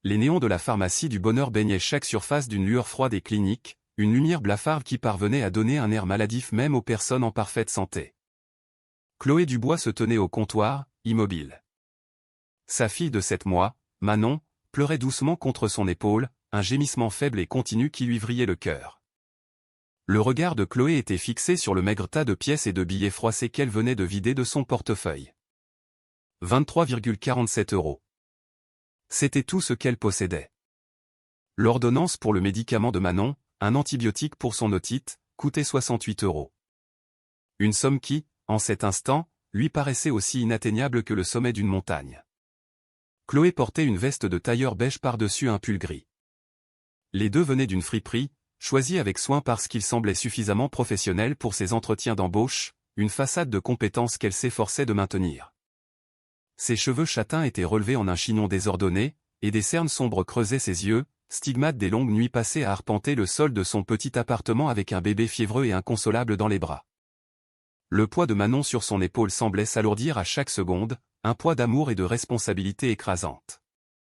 Les néons de la pharmacie du bonheur baignaient chaque surface d'une lueur froide et clinique, une lumière blafarde qui parvenait à donner un air maladif même aux personnes en parfaite santé. Chloé Dubois se tenait au comptoir, immobile. Sa fille de 7 mois, Manon, pleurait doucement contre son épaule, un gémissement faible et continu qui lui vrillait le cœur. Le regard de Chloé était fixé sur le maigre tas de pièces et de billets froissés qu'elle venait de vider de son portefeuille. 23,47 €. C'était tout ce qu'elle possédait. L'ordonnance pour le médicament de Manon, un antibiotique pour son otite, coûtait 68 €. Une somme qui, en cet instant, lui paraissait aussi inatteignable que le sommet d'une montagne. Chloé portait une veste de tailleur beige par-dessus un pull gris. Les deux venaient d'une friperie, choisie avec soin parce qu'il semblait suffisamment professionnel pour ses entretiens d'embauche, une façade de compétence qu'elle s'efforçait de maintenir. Ses cheveux châtains étaient relevés en un chignon désordonné, et des cernes sombres creusaient ses yeux, stigmates des longues nuits passées à arpenter le sol de son petit appartement avec un bébé fiévreux et inconsolable dans les bras. Le poids de Manon sur son épaule semblait s'alourdir à chaque seconde, un poids d'amour et de responsabilité écrasante.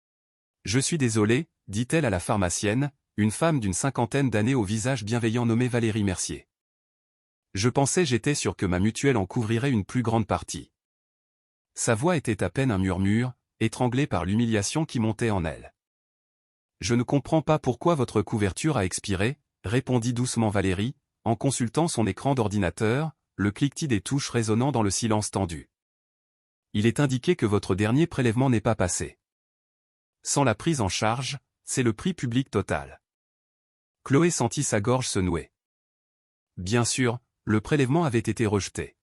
« Je suis désolée, dit-elle à la pharmacienne, une femme d'une cinquantaine d'années au visage bienveillant nommée Valérie Mercier. J'étais sûr que ma mutuelle en couvrirait une plus grande partie. » Sa voix était à peine un murmure, étranglée par l'humiliation qui montait en elle. « Je ne comprends pas pourquoi votre couverture a expiré, répondit doucement Valérie, en consultant son écran d'ordinateur, le cliquetis des touches résonnant dans le silence tendu. Il est indiqué que votre dernier prélèvement n'est pas passé. Sans la prise en charge, c'est le prix public total. Chloé sentit sa gorge se nouer. Bien sûr, le prélèvement avait été rejeté.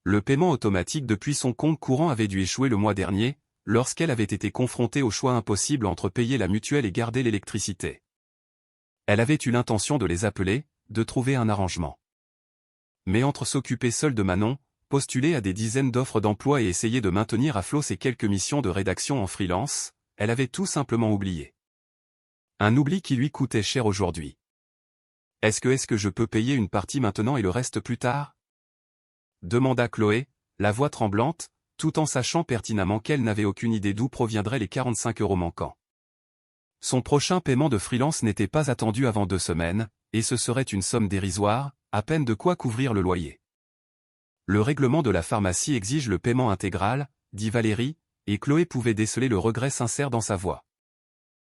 Le paiement automatique depuis son compte courant avait dû échouer le mois dernier, lorsqu'elle avait été confrontée au choix impossible entre payer la mutuelle et garder l'électricité. Elle avait eu l'intention de les appeler, de trouver un arrangement. Mais entre s'occuper seule de Manon, postuler à des dizaines d'offres d'emploi et essayer de maintenir à flot ses quelques missions de rédaction en freelance, elle avait tout simplement oublié. Un oubli qui lui coûtait cher aujourd'hui. Est-ce que je peux payer une partie maintenant et le reste plus tard? Demanda Chloé, la voix tremblante, tout en sachant pertinemment qu'elle n'avait aucune idée d'où proviendraient les 45 € manquants. Son prochain paiement de freelance n'était pas attendu avant 2 semaines, et ce serait une somme dérisoire, à peine de quoi couvrir le loyer. Le règlement de la pharmacie exige le paiement intégral, dit Valérie, et Chloé pouvait déceler le regret sincère dans sa voix.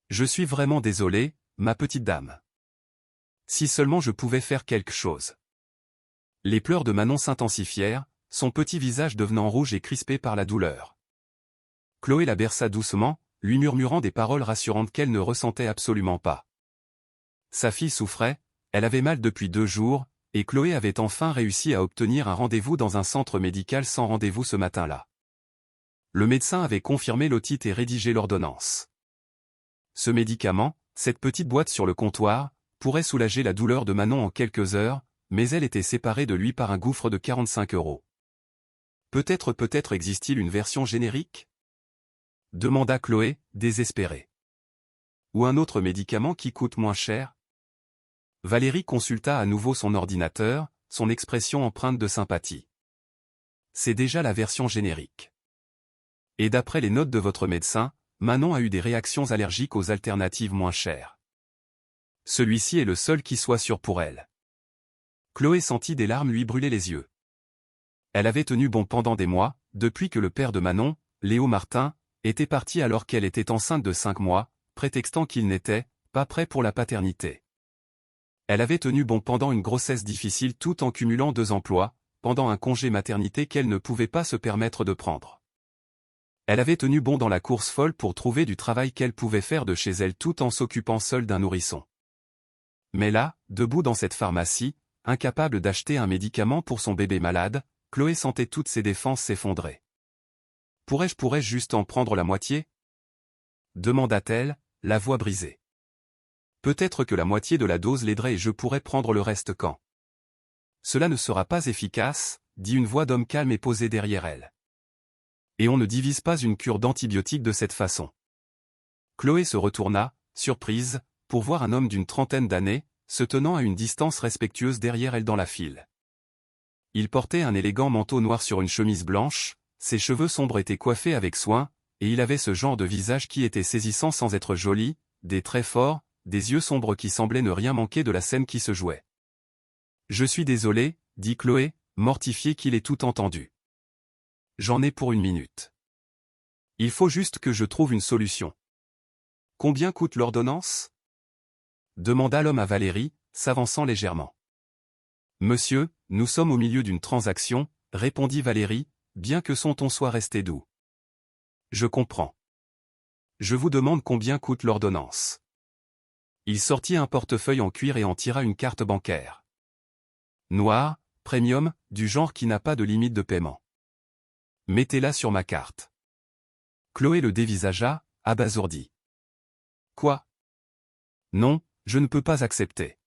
Je suis vraiment désolée, ma petite dame. Si seulement je pouvais faire quelque chose. Les pleurs de Manon s'intensifièrent, son petit visage devenant rouge et crispé par la douleur. Chloé la berça doucement, lui murmurant des paroles rassurantes qu'elle ne ressentait absolument pas. Sa fille souffrait, elle avait mal depuis 2 jours, et Chloé avait enfin réussi à obtenir un rendez-vous dans un centre médical sans rendez-vous ce matin-là. Le médecin avait confirmé l'otite et rédigé l'ordonnance. Ce médicament, cette petite boîte sur le comptoir, pourrait soulager la douleur de Manon en quelques heures, mais elle était séparée de lui par un gouffre de 45 €. Peut-être existe-t-il une version générique? Demanda Chloé, désespérée. Ou un autre médicament qui coûte moins cher? Valérie consulta à nouveau son ordinateur, son expression empreinte de sympathie. C'est déjà la version générique. Et d'après les notes de votre médecin, Manon a eu des réactions allergiques aux alternatives moins chères. Celui-ci est le seul qui soit sûr pour elle. Chloé sentit des larmes lui brûler les yeux. Elle avait tenu bon pendant des mois, depuis que le père de Manon, Léo Martin, était parti alors qu'elle était enceinte de 5 mois, prétextant qu'il n'était pas prêt pour la paternité. Elle avait tenu bon pendant une grossesse difficile tout en cumulant 2 emplois, pendant un congé maternité qu'elle ne pouvait pas se permettre de prendre. Elle avait tenu bon dans la course folle pour trouver du travail qu'elle pouvait faire de chez elle tout en s'occupant seule d'un nourrisson. Mais là, debout dans cette pharmacie, incapable d'acheter un médicament pour son bébé malade, Chloé sentait toutes ses défenses s'effondrer. Pourrais-je juste en prendre la moitié? Demanda-t-elle, la voix brisée. Peut-être que la moitié de la dose l'aiderait et je pourrais prendre le reste quand. Cela ne sera pas efficace, dit une voix d'homme calme et posée derrière elle. Et on ne divise pas une cure d'antibiotiques de cette façon. Chloé se retourna, surprise, pour voir un homme d'une trentaine d'années, se tenant à une distance respectueuse derrière elle dans la file. Il portait un élégant manteau noir sur une chemise blanche, ses cheveux sombres étaient coiffés avec soin, et il avait ce genre de visage qui était saisissant sans être joli, des traits forts, des yeux sombres qui semblaient ne rien manquer de la scène qui se jouait. « Je suis désolé, dit Chloé, mortifiée qu'il ait tout entendu. J'en ai pour 1 minute. Il faut juste que je trouve une solution. Combien coûte l'ordonnance ? Demanda l'homme à Valérie, s'avançant légèrement. Monsieur, nous sommes au milieu d'une transaction, répondit Valérie, bien que son ton soit resté doux. Je comprends. Je vous demande combien coûte l'ordonnance. Il sortit un portefeuille en cuir et en tira une carte bancaire. Noire, premium, du genre qui n'a pas de limite de paiement. Mettez-la sur ma carte. Chloé le dévisagea, abasourdie. Quoi ? Non, je ne peux pas accepter.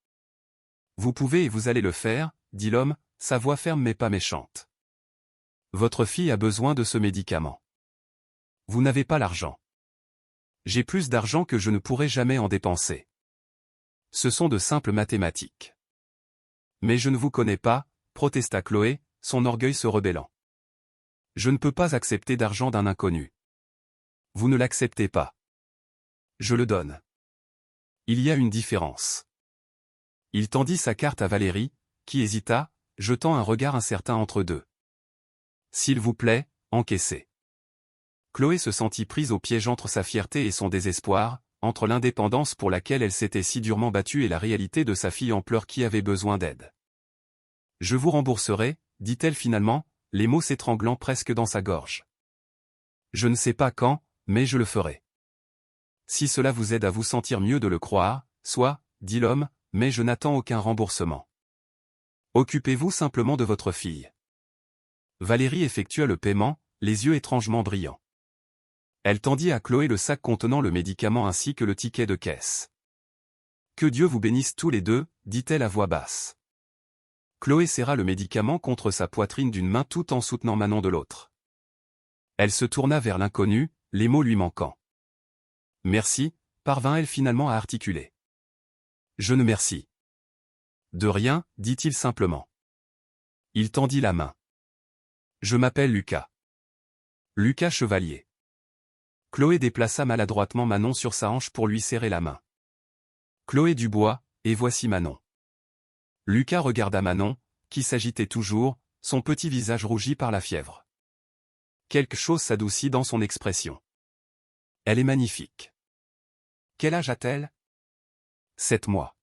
Vous pouvez et vous allez le faire, dit l'homme, sa voix ferme mais pas méchante. Votre fille a besoin de ce médicament. Vous n'avez pas l'argent. J'ai plus d'argent que je ne pourrai jamais en dépenser. Ce sont de simples mathématiques. Mais je ne vous connais pas, protesta Chloé, son orgueil se rebellant. Je ne peux pas accepter d'argent d'un inconnu. Vous ne l'acceptez pas. Je le donne. Il y a une différence. Il tendit sa carte à Valérie, qui hésita, jetant un regard incertain entre deux. S'il vous plaît, encaissez. Chloé se sentit prise au piège entre sa fierté et son désespoir, entre l'indépendance pour laquelle elle s'était si durement battue et la réalité de sa fille en pleurs qui avait besoin d'aide. Je vous rembourserai, dit-elle finalement, les mots s'étranglant presque dans sa gorge. Je ne sais pas quand, mais je le ferai. Si cela vous aide à vous sentir mieux de le croire, soit, dit l'homme, mais je n'attends aucun remboursement. Occupez-vous simplement de votre fille. Valérie effectua le paiement, les yeux étrangement brillants. Elle tendit à Chloé le sac contenant le médicament ainsi que le ticket de caisse. Que Dieu vous bénisse tous les deux, dit-elle à voix basse. Chloé serra le médicament contre sa poitrine d'une main tout en soutenant Manon de l'autre. Elle se tourna vers l'inconnu, les mots lui manquant. Merci, parvint-elle finalement à articuler. Je ne merci. De rien, dit-il simplement. Il tendit la main. Je m'appelle Lucas. Lucas Chevalier. Chloé déplaça maladroitement Manon sur sa hanche pour lui serrer la main. Chloé Dubois, et voici Manon. Lucas regarda Manon, qui s'agitait toujours, son petit visage rougi par la fièvre. Quelque chose s'adoucit dans son expression. Elle est magnifique. Quel âge a-t-elle ? 7 mois.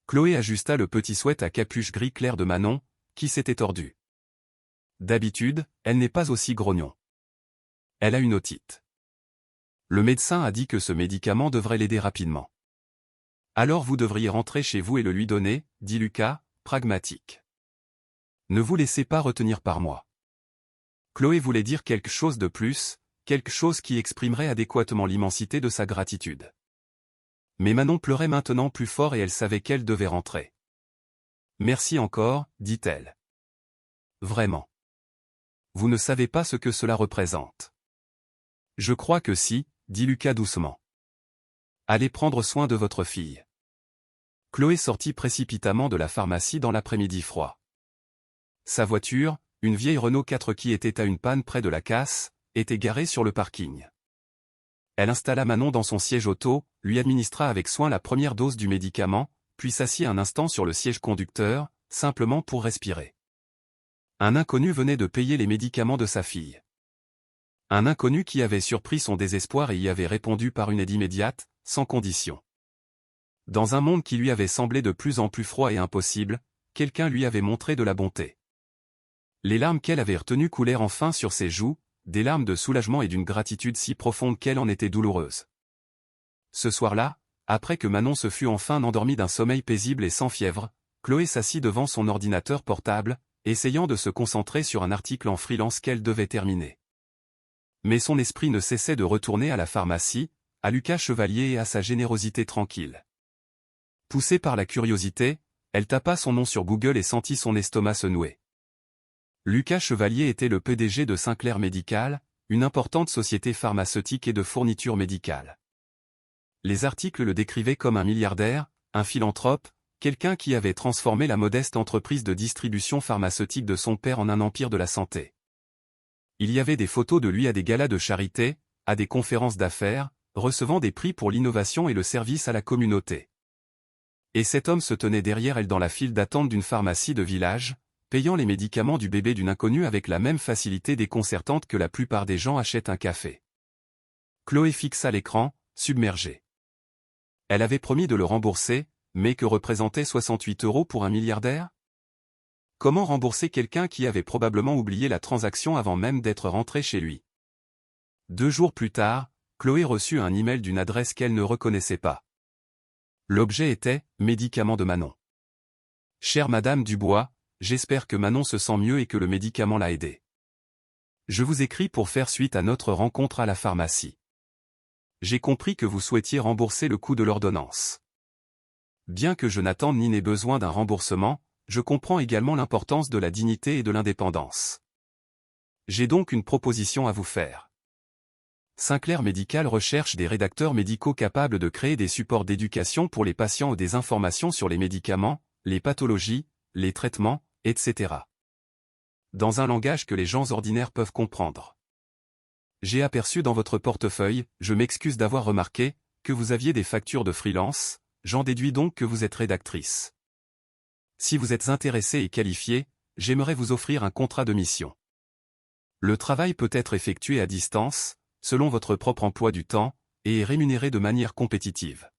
Chloé ajusta le petit sweat à capuche gris clair de Manon, qui s'était tordu. D'habitude, elle n'est pas aussi grognon. Elle a une otite. Le médecin a dit que ce médicament devrait l'aider rapidement. Alors vous devriez rentrer chez vous et le lui donner, dit Lucas, pragmatique. Ne vous laissez pas retenir par moi. Chloé voulait dire quelque chose de plus, quelque chose qui exprimerait adéquatement l'immensité de sa gratitude. Mais Manon pleurait maintenant plus fort et elle savait qu'elle devait rentrer. Merci encore, dit-elle. Vraiment. Vous ne savez pas ce que cela représente. Je crois que si, dit Lucas doucement. Allez prendre soin de votre fille. Chloé sortit précipitamment de la pharmacie dans l'après-midi froid. Sa voiture, une vieille Renault 4 qui était à une panne près de la casse, était garée sur le parking. Elle installa Manon dans son siège auto, lui administra avec soin la première dose du médicament, puis s'assit un instant sur le siège conducteur, simplement pour respirer. Un inconnu venait de payer les médicaments de sa fille. Un inconnu qui avait surpris son désespoir et y avait répondu par une aide immédiate, sans condition. Dans un monde qui lui avait semblé de plus en plus froid et impossible, quelqu'un lui avait montré de la bonté. Les larmes qu'elle avait retenues coulèrent enfin sur ses joues, des larmes de soulagement et d'une gratitude si profonde qu'elle en était douloureuse. Ce soir-là, après que Manon se fut enfin endormie d'un sommeil paisible et sans fièvre, Chloé s'assit devant son ordinateur portable, essayant de se concentrer sur un article en freelance qu'elle devait terminer. Mais son esprit ne cessait de retourner à la pharmacie, à Lucas Chevalier et à sa générosité tranquille. Poussée par la curiosité, elle tapa son nom sur Google et sentit son estomac se nouer. Lucas Chevalier était le PDG de Sinclair Medical, une importante société pharmaceutique et de fourniture médicale. Les articles le décrivaient comme un milliardaire, un philanthrope, quelqu'un qui avait transformé la modeste entreprise de distribution pharmaceutique de son père en un empire de la santé. Il y avait des photos de lui à des galas de charité, à des conférences d'affaires, recevant des prix pour l'innovation et le service à la communauté. Et cet homme se tenait derrière elle dans la file d'attente d'une pharmacie de village, payant les médicaments du bébé d'une inconnue avec la même facilité déconcertante que la plupart des gens achètent un café. Chloé fixa l'écran, submergée. Elle avait promis de le rembourser, mais que représentait 68 € pour un milliardaire? Comment rembourser quelqu'un qui avait probablement oublié la transaction avant même d'être rentré chez lui? 2 jours plus tard, Chloé reçut un email d'une adresse qu'elle ne reconnaissait pas. L'objet était « Médicament de Manon ». Chère Madame Dubois, j'espère que Manon se sent mieux et que le médicament l'a aidée. Je vous écris pour faire suite à notre rencontre à la pharmacie. J'ai compris que vous souhaitiez rembourser le coût de l'ordonnance. Bien que je n'attende ni n'ai besoin d'un remboursement, je comprends également l'importance de la dignité et de l'indépendance. J'ai donc une proposition à vous faire. Sinclair Médical recherche des rédacteurs médicaux capables de créer des supports d'éducation pour les patients ou des informations sur les médicaments, les pathologies, les traitements, etc. Dans un langage que les gens ordinaires peuvent comprendre. J'ai aperçu dans votre portefeuille, je m'excuse d'avoir remarqué, que vous aviez des factures de freelance, j'en déduis donc que vous êtes rédactrice. Si vous êtes intéressé et qualifié, j'aimerais vous offrir un contrat de mission. Le travail peut être effectué à distance, selon votre propre emploi du temps, et est rémunéré de manière compétitive.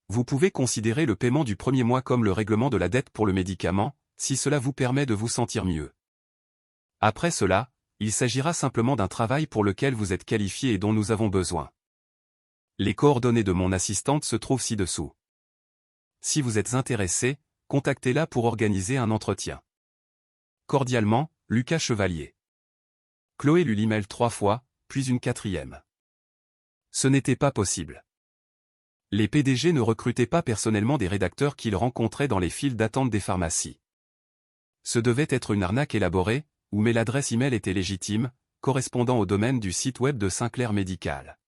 Vous pouvez considérer le paiement du premier mois comme le règlement de la dette pour le médicament, si cela vous permet de vous sentir mieux. Après cela, il s'agira simplement d'un travail pour lequel vous êtes qualifié et dont nous avons besoin. Les coordonnées de mon assistante se trouvent ci-dessous. Si vous êtes intéressé, contactez-la pour organiser un entretien. Cordialement, Lucas Chevalier. Chloé lut l'email 3 fois, puis une 4e. Ce n'était pas possible. Les PDG ne recrutaient pas personnellement des rédacteurs qu'ils rencontraient dans les files d'attente des pharmacies. Ce devait être une arnaque élaborée, mais l'adresse email était légitime, correspondant au domaine du site web de Sinclair Médical.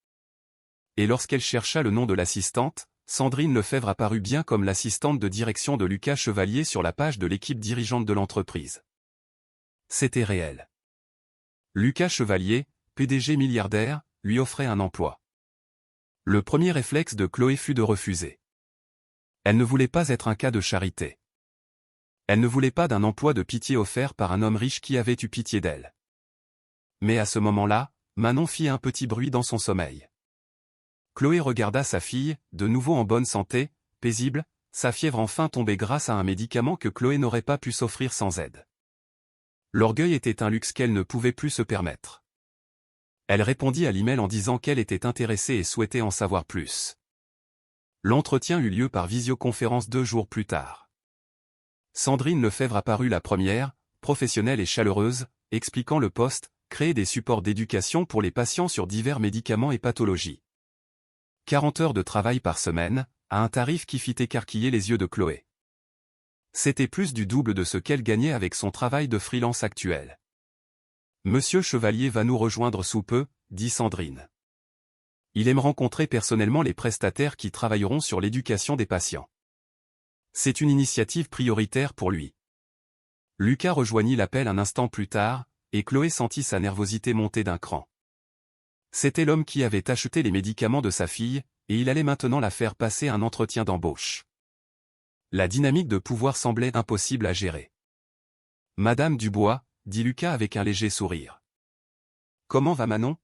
Et lorsqu'elle chercha le nom de l'assistante, Sandrine Lefebvre apparut bien comme l'assistante de direction de Lucas Chevalier sur la page de l'équipe dirigeante de l'entreprise. C'était réel. Lucas Chevalier, PDG milliardaire, lui offrait un emploi. Le premier réflexe de Chloé fut de refuser. Elle ne voulait pas être un cas de charité. Elle ne voulait pas d'un emploi de pitié offert par un homme riche qui avait eu pitié d'elle. Mais à ce moment-là, Manon fit un petit bruit dans son sommeil. Chloé regarda sa fille, de nouveau en bonne santé, paisible, sa fièvre enfin tombée grâce à un médicament que Chloé n'aurait pas pu s'offrir sans aide. L'orgueil était un luxe qu'elle ne pouvait plus se permettre. Elle répondit à l'email en disant qu'elle était intéressée et souhaitait en savoir plus. L'entretien eut lieu par visioconférence 2 jours plus tard. Sandrine Lefebvre apparut la première, professionnelle et chaleureuse, expliquant le poste, créer des supports d'éducation pour les patients sur divers médicaments et pathologies. 40 heures de travail par semaine, à un tarif qui fit écarquiller les yeux de Chloé. C'était plus du double de ce qu'elle gagnait avec son travail de freelance actuel. Monsieur Chevalier va nous rejoindre sous peu, dit Sandrine. Il aime rencontrer personnellement les prestataires qui travailleront sur l'éducation des patients. C'est une initiative prioritaire pour lui. Lucas rejoignit l'appel un instant plus tard, et Chloé sentit sa nervosité monter d'un cran. C'était l'homme qui avait acheté les médicaments de sa fille, et il allait maintenant la faire passer un entretien d'embauche. La dynamique de pouvoir semblait impossible à gérer. Madame Dubois, dit Lucas avec un léger sourire. Comment va Manon?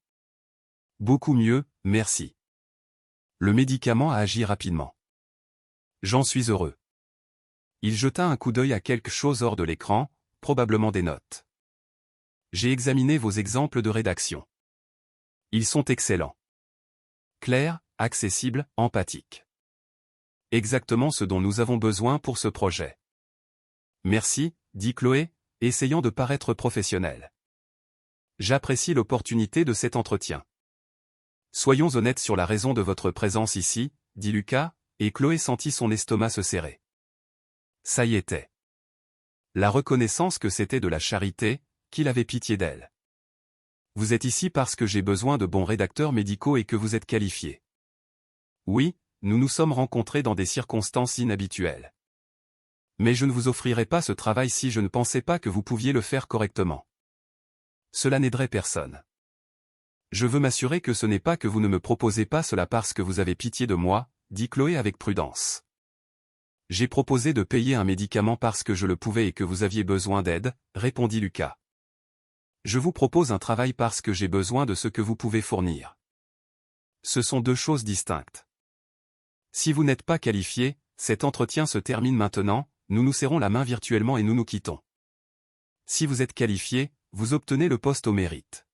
Beaucoup mieux, merci. Le médicament a agi rapidement. J'en suis heureux. Il jeta un coup d'œil à quelque chose hors de l'écran, probablement des notes. J'ai examiné vos exemples de rédaction. Ils sont excellents. Clairs, accessibles, empathiques. Exactement ce dont nous avons besoin pour ce projet. Merci, dit Chloé, essayant de paraître professionnelle. J'apprécie l'opportunité de cet entretien. Soyons honnêtes sur la raison de votre présence ici, dit Lucas, et Chloé sentit son estomac se serrer. Ça y était. La reconnaissance que c'était de la charité, qu'il avait pitié d'elle. Vous êtes ici parce que j'ai besoin de bons rédacteurs médicaux et que vous êtes qualifiés. Oui, nous nous sommes rencontrés dans des circonstances inhabituelles. Mais je ne vous offrirai pas ce travail si je ne pensais pas que vous pouviez le faire correctement. Cela n'aiderait personne. Je veux m'assurer que ce n'est pas que vous ne me proposez pas cela parce que vous avez pitié de moi, dit Chloé avec prudence. J'ai proposé de payer un médicament parce que je le pouvais et que vous aviez besoin d'aide, répondit Lucas. Je vous propose un travail parce que j'ai besoin de ce que vous pouvez fournir. Ce sont deux choses distinctes. Si vous n'êtes pas qualifié, cet entretien se termine maintenant, nous nous serrons la main virtuellement et nous nous quittons. Si vous êtes qualifié, vous obtenez le poste au mérite.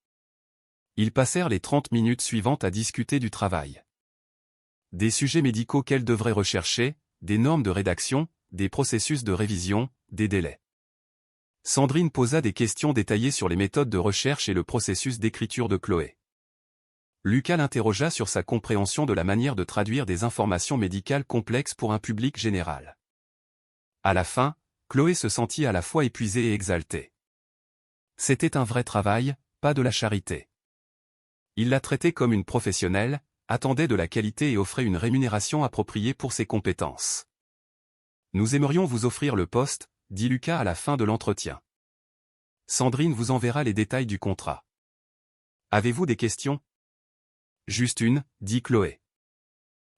Ils passèrent les 30 minutes suivantes à discuter du travail. Des sujets médicaux qu'elle devrait rechercher, des normes de rédaction, des processus de révision, des délais. Sandrine posa des questions détaillées sur les méthodes de recherche et le processus d'écriture de Chloé. Lucas l'interrogea sur sa compréhension de la manière de traduire des informations médicales complexes pour un public général. À la fin, Chloé se sentit à la fois épuisée et exaltée. C'était un vrai travail, pas de la charité. Il la traitait comme une professionnelle, attendait de la qualité et offrait une rémunération appropriée pour ses compétences. Nous aimerions vous offrir le poste, dit Lucas à la fin de l'entretien. Sandrine vous enverra les détails du contrat. Avez-vous des questions? Juste une, dit Chloé.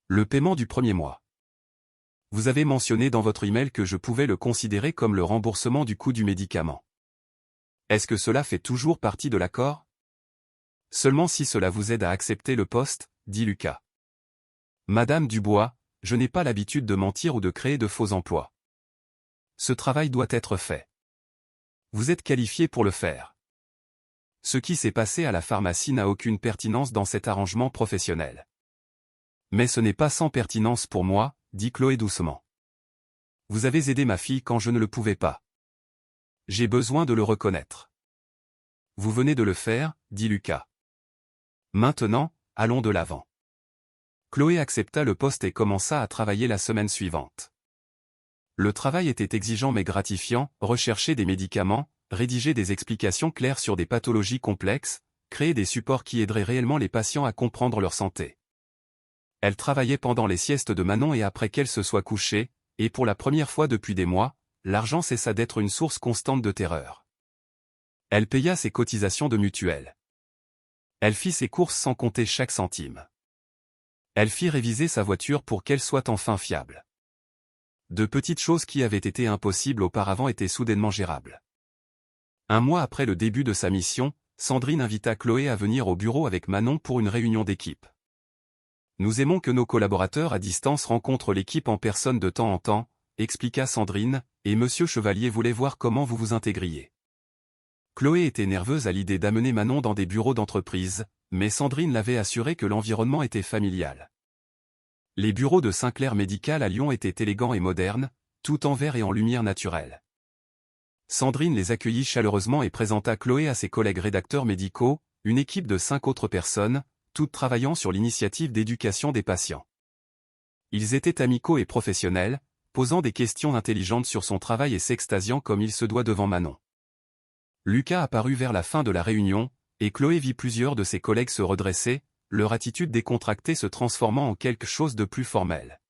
Le paiement du premier mois. Vous avez mentionné dans votre email que je pouvais le considérer comme le remboursement du coût du médicament. Est-ce que cela fait toujours partie de l'accord? Seulement si cela vous aide à accepter le poste, dit Lucas. Madame Dubois, je n'ai pas l'habitude de mentir ou de créer de faux emplois. Ce travail doit être fait. Vous êtes qualifié pour le faire. Ce qui s'est passé à la pharmacie n'a aucune pertinence dans cet arrangement professionnel. Mais ce n'est pas sans pertinence pour moi, dit Chloé doucement. Vous avez aidé ma fille quand je ne le pouvais pas. J'ai besoin de le reconnaître. Vous venez de le faire, dit Lucas. Maintenant, allons de l'avant. Chloé accepta le poste et commença à travailler la semaine suivante. Le travail était exigeant mais gratifiant, rechercher des médicaments, rédiger des explications claires sur des pathologies complexes, créer des supports qui aideraient réellement les patients à comprendre leur santé. Elle travaillait pendant les siestes de Manon et après qu'elle se soit couchée, et pour la première fois depuis des mois, l'argent cessa d'être une source constante de terreur. Elle paya ses cotisations de mutuelle. Elle fit ses courses sans compter chaque centime. Elle fit réviser sa voiture pour qu'elle soit enfin fiable. De petites choses qui avaient été impossibles auparavant étaient soudainement gérables. Un mois après le début de sa mission, Sandrine invita Chloé à venir au bureau avec Manon pour une réunion d'équipe. Nous aimons que nos collaborateurs à distance rencontrent l'équipe en personne de temps en temps, expliqua Sandrine, et Monsieur Chevalier voulait voir comment vous vous intégriez. Chloé était nerveuse à l'idée d'amener Manon dans des bureaux d'entreprise, mais Sandrine l'avait assuré que l'environnement était familial. Les bureaux de Sinclair Médical à Lyon étaient élégants et modernes, tout en verre et en lumière naturelle. Sandrine les accueillit chaleureusement et présenta Chloé à ses collègues rédacteurs médicaux, une équipe de 5 autres personnes, toutes travaillant sur l'initiative d'éducation des patients. Ils étaient amicaux et professionnels, posant des questions intelligentes sur son travail et s'extasiant comme il se doit devant Manon. Lucas apparut vers la fin de la réunion, et Chloé vit plusieurs de ses collègues se redresser, leur attitude décontractée se transformant en quelque chose de plus formel.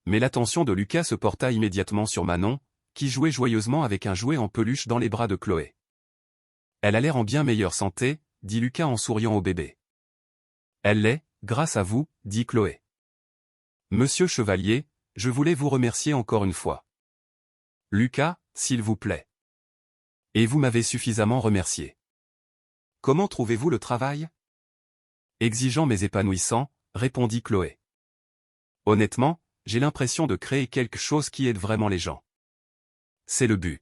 Mais l'attention de Lucas se porta immédiatement sur Manon, qui jouait joyeusement avec un jouet en peluche dans les bras de Chloé. Elle a l'air en bien meilleure santé, dit Lucas en souriant au bébé. Elle l'est, grâce à vous, dit Chloé. Monsieur Chevalier, je voulais vous remercier encore une fois. Lucas, s'il vous plaît. Et vous m'avez suffisamment remercié. Comment trouvez-vous le travail? Exigeant mais épanouissant, répondit Chloé. Honnêtement, j'ai l'impression de créer quelque chose qui aide vraiment les gens. C'est le but.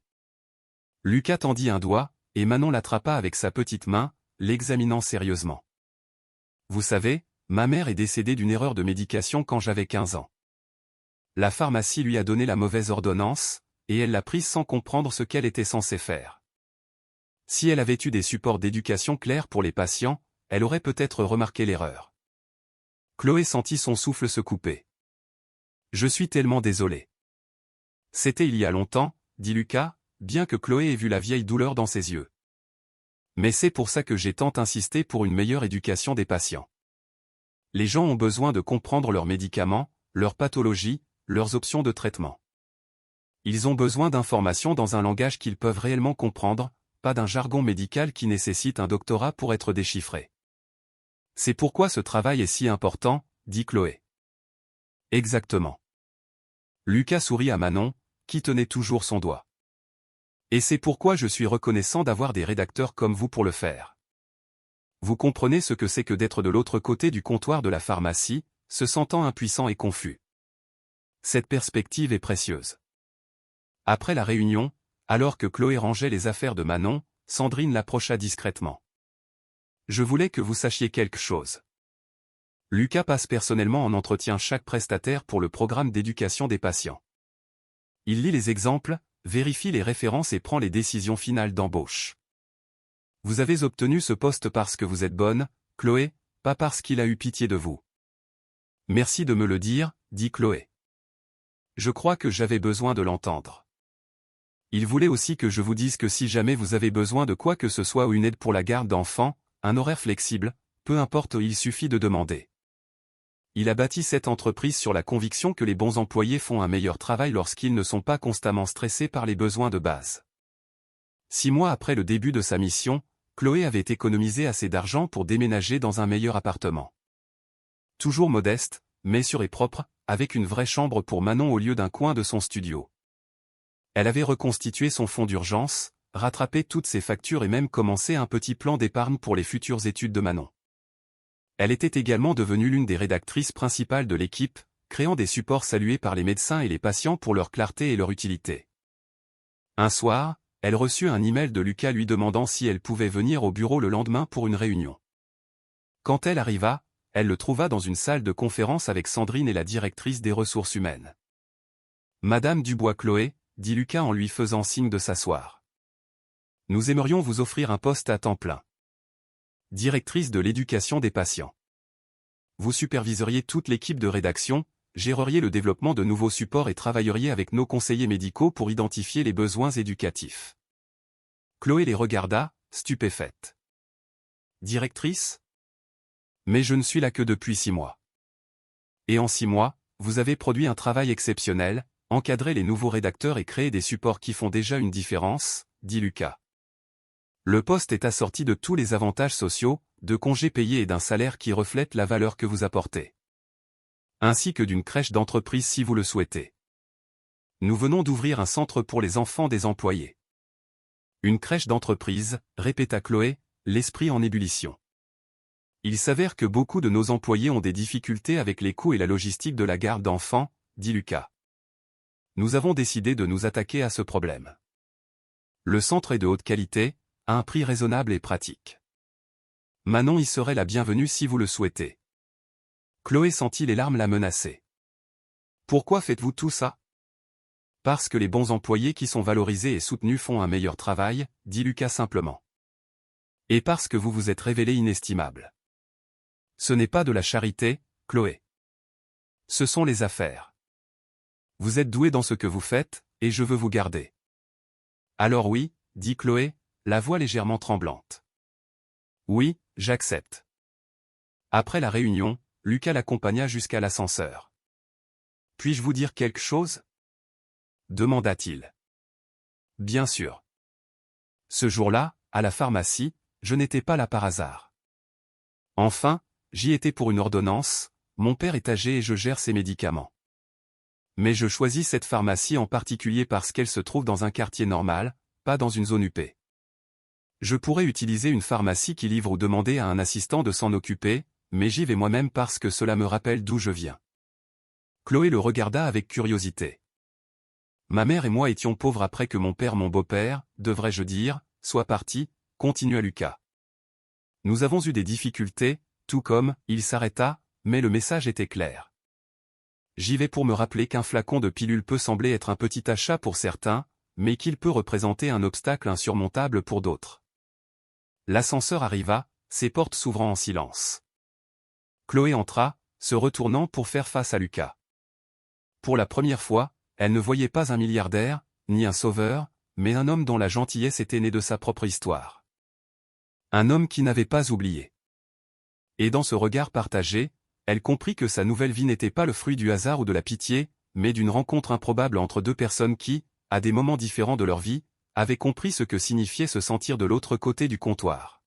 Lucas tendit un doigt, et Manon l'attrapa avec sa petite main, l'examinant sérieusement. Vous savez, ma mère est décédée d'une erreur de médication quand j'avais 15 ans. La pharmacie lui a donné la mauvaise ordonnance, et elle l'a prise sans comprendre ce qu'elle était censée faire. Si elle avait eu des supports d'éducation clairs pour les patients, elle aurait peut-être remarqué l'erreur. Chloé sentit son souffle se couper. Je suis tellement désolé. C'était il y a longtemps, dit Lucas, bien que Chloé ait vu la vieille douleur dans ses yeux. Mais c'est pour ça que j'ai tant insisté pour une meilleure éducation des patients. Les gens ont besoin de comprendre leurs médicaments, leurs pathologies, leurs options de traitement. Ils ont besoin d'informations dans un langage qu'ils peuvent réellement comprendre, pas d'un jargon médical qui nécessite un doctorat pour être déchiffré. C'est pourquoi ce travail est si important, dit Chloé. Exactement. Lucas sourit à Manon, qui tenait toujours son doigt. Et c'est pourquoi je suis reconnaissant d'avoir des rédacteurs comme vous pour le faire. Vous comprenez ce que c'est que d'être de l'autre côté du comptoir de la pharmacie, se sentant impuissant et confus. Cette perspective est précieuse. Après la réunion, alors que Chloé rangeait les affaires de Manon, Sandrine l'approcha discrètement. Je voulais que vous sachiez quelque chose. Lucas passe personnellement en entretien chaque prestataire pour le programme d'éducation des patients. Il lit les exemples, vérifie les références et prend les décisions finales d'embauche. Vous avez obtenu ce poste parce que vous êtes bonne, Chloé, pas parce qu'il a eu pitié de vous. Merci de me le dire, dit Chloé. Je crois que j'avais besoin de l'entendre. Il voulait aussi que je vous dise que si jamais vous avez besoin de quoi que ce soit ou une aide pour la garde d'enfants, un horaire flexible, peu importe, il suffit de demander. Il a bâti cette entreprise sur la conviction que les bons employés font un meilleur travail lorsqu'ils ne sont pas constamment stressés par les besoins de base. 6 mois après le début de sa mission, Chloé avait économisé assez d'argent pour déménager dans un meilleur appartement. Toujours modeste, mais sûr et propre, avec une vraie chambre pour Manon au lieu d'un coin de son studio. Elle avait reconstitué son fonds d'urgence, rattrapé toutes ses factures et même commencé un petit plan d'épargne pour les futures études de Manon. Elle était également devenue l'une des rédactrices principales de l'équipe, créant des supports salués par les médecins et les patients pour leur clarté et leur utilité. Un soir, elle reçut un email de Lucas lui demandant si elle pouvait venir au bureau le lendemain pour une réunion. Quand elle arriva, elle le trouva dans une salle de conférence avec Sandrine et la directrice des ressources humaines. « Madame Dubois-Chloé », dit Lucas en lui faisant signe de s'asseoir. « Nous aimerions vous offrir un poste à temps plein. Directrice de l'éducation des patients. Vous superviseriez toute l'équipe de rédaction, géreriez le développement de nouveaux supports et travailleriez avec nos conseillers médicaux pour identifier les besoins éducatifs. » Chloé les regarda, stupéfaite. « Directrice ? Mais je ne suis là que depuis 6 mois. Et en 6 mois, vous avez produit un travail exceptionnel, encadré les nouveaux rédacteurs et créé des supports qui font déjà une différence, dit Lucas. Le poste est assorti de tous les avantages sociaux, de congés payés et d'un salaire qui reflète la valeur que vous apportez. Ainsi que d'une crèche d'entreprise si vous le souhaitez. Nous venons d'ouvrir un centre pour les enfants des employés. Une crèche d'entreprise, répéta Chloé, l'esprit en ébullition. Il s'avère que beaucoup de nos employés ont des difficultés avec les coûts et la logistique de la garde d'enfants, dit Lucas. Nous avons décidé de nous attaquer à ce problème. Le centre est de haute qualité, à un prix raisonnable et pratique. Manon y serait la bienvenue si vous le souhaitez. Chloé sentit les larmes la menacer. Pourquoi faites-vous tout ça? Parce que les bons employés qui sont valorisés et soutenus font un meilleur travail, dit Lucas simplement. Et parce que vous vous êtes révélé inestimable. Ce n'est pas de la charité, Chloé. Ce sont les affaires. Vous êtes doué dans ce que vous faites, et je veux vous garder. Alors oui, dit Chloé, la voix légèrement tremblante. Oui, j'accepte. Après la réunion, Lucas l'accompagna jusqu'à l'ascenseur. Puis-je vous dire quelque chose? Demanda-t-il. Bien sûr. Ce jour-là, à la pharmacie, je n'étais pas là par hasard. Enfin, j'y étais pour une ordonnance, mon père est âgé et je gère ses médicaments. Mais je choisis cette pharmacie en particulier parce qu'elle se trouve dans un quartier normal, pas dans une zone huppée. Je pourrais utiliser une pharmacie qui livre ou demander à un assistant de s'en occuper, mais j'y vais moi-même parce que cela me rappelle d'où je viens. Chloé le regarda avec curiosité. Ma mère et moi étions pauvres après que mon beau-père, devrais-je dire, soit parti, continua Lucas. Nous avons eu des difficultés, tout comme, il s'arrêta, mais le message était clair. J'y vais pour me rappeler qu'un flacon de pilule peut sembler être un petit achat pour certains, mais qu'il peut représenter un obstacle insurmontable pour d'autres. L'ascenseur arriva, ses portes s'ouvrant en silence. Chloé entra, se retournant pour faire face à Lucas. Pour la première fois, elle ne voyait pas un milliardaire, ni un sauveur, mais un homme dont la gentillesse était née de sa propre histoire. Un homme qui n'avait pas oublié. Et dans ce regard partagé, elle comprit que sa nouvelle vie n'était pas le fruit du hasard ou de la pitié, mais d'une rencontre improbable entre deux personnes qui, à des moments différents de leur vie, avaient compris ce que signifiait se sentir de l'autre côté du comptoir.